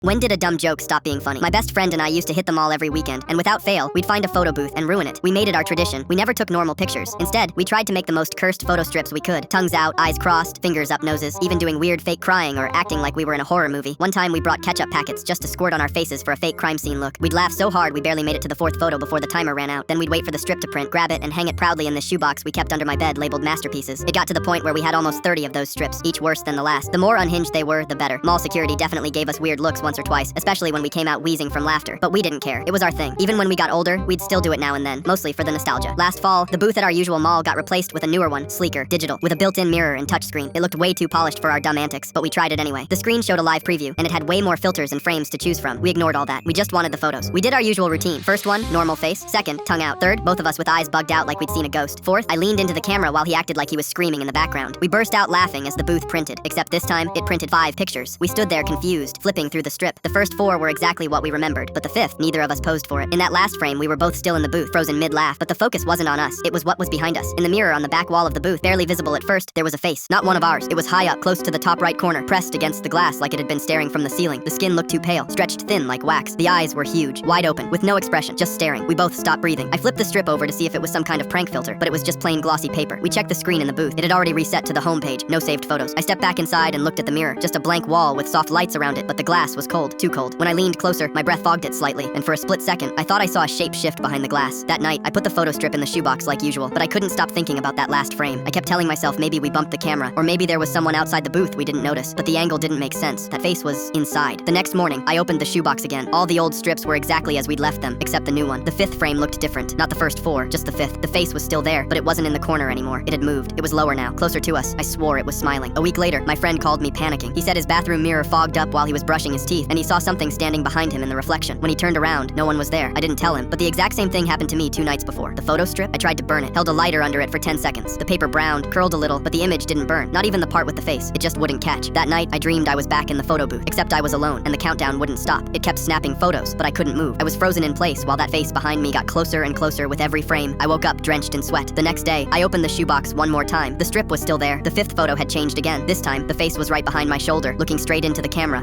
When did a dumb joke stop being funny? My best friend and I used to hit the mall every weekend, and without fail, we'd find a photo booth and ruin it. We made it our tradition. We never took normal pictures. Instead, we tried to make the most cursed photo strips we could. Tongues out, eyes crossed, fingers up noses, even doing weird fake crying or acting like we were in a horror movie. One time, we brought ketchup packets just to squirt on our faces for a fake crime scene look. We'd laugh so hard we barely made it to the fourth photo before the timer ran out. Then we'd wait for the strip to print, grab it, and hang it proudly in the shoebox we kept under my bed labeled masterpieces. It got to the point where we had almost 30 of those strips, each worse than the last. The more unhinged they were, the better. Mall security definitely gave us weird looks once or twice, especially when we came out wheezing from laughter. But we didn't care. It was our thing. Even when we got older, we'd still do it now and then, mostly for the nostalgia. Last fall, the booth at our usual mall got replaced with a newer one, sleeker, digital, with a built-in mirror and touchscreen. It looked way too polished for our dumb antics, but we tried it anyway. The screen showed a live preview, and it had way more filters and frames to choose from. We ignored all that. We just wanted the photos. We did our usual routine. First one, normal face. Second, tongue out. Third, both of us with eyes bugged out like we'd seen a ghost. Fourth, I leaned into the camera while he acted like he was screaming in the background. We burst out laughing as the booth printed, except this time, it printed 5 pictures. We stood there confused, flipping through the strip. The first 4 were exactly what we remembered, but the 5th, neither of us posed for it. In that last frame, we were both still in the booth, frozen mid-laugh, but the focus wasn't on us. It was what was behind us. In the mirror on the back wall of the booth, barely visible at first, there was a face. Not one of ours. It was high up, close to the top right corner, pressed against the glass like it had been staring from the ceiling. The skin looked too pale, stretched thin like wax. The eyes were huge, wide open, with no expression, just staring. We both stopped breathing. I flipped the strip over to see if it was some kind of prank filter, but it was just plain glossy paper. We checked the screen in the booth. It had already reset to the home page, no saved photos. I stepped back inside and looked at the mirror, just a blank wall with soft lights around it, but the glass was cold, too cold. When I leaned closer, my breath fogged it slightly, and for a split second, I thought I saw a shape shift behind the glass. That night, I put the photo strip in the shoebox like usual, but I couldn't stop thinking about that last frame. I kept telling myself maybe we bumped the camera, or maybe there was someone outside the booth we didn't notice, but the angle didn't make sense. That face was inside. The next morning, I opened the shoebox again. All the old strips were exactly as we'd left them, except the new one. The 5th frame looked different. Not the first 4, just the 5th. The face was still there, but it wasn't in the corner anymore. It had moved. It was lower now, closer to us. I swore it was smiling. A week later, my friend called me panicking. He said his bathroom mirror fogged up while he was brushing his teeth, and he saw something standing behind him in the reflection. When he turned around, no one was there. I didn't tell him, but the exact same thing happened to me 2 nights before. The photo strip, I tried to burn it, held a lighter under it for 10 seconds. The paper browned, curled a little, but the image didn't burn. Not even the part with the face. It just wouldn't catch. That night, I dreamed I was back in the photo booth, except I was alone, and the countdown wouldn't stop. It kept snapping photos, but I couldn't move. I was frozen in place while that face behind me got closer and closer with every frame. I woke up drenched in sweat. The next day, I opened the shoebox one more time. The strip was still there. The 5th photo had changed again. This time, the face was right behind my shoulder, looking straight into the camera.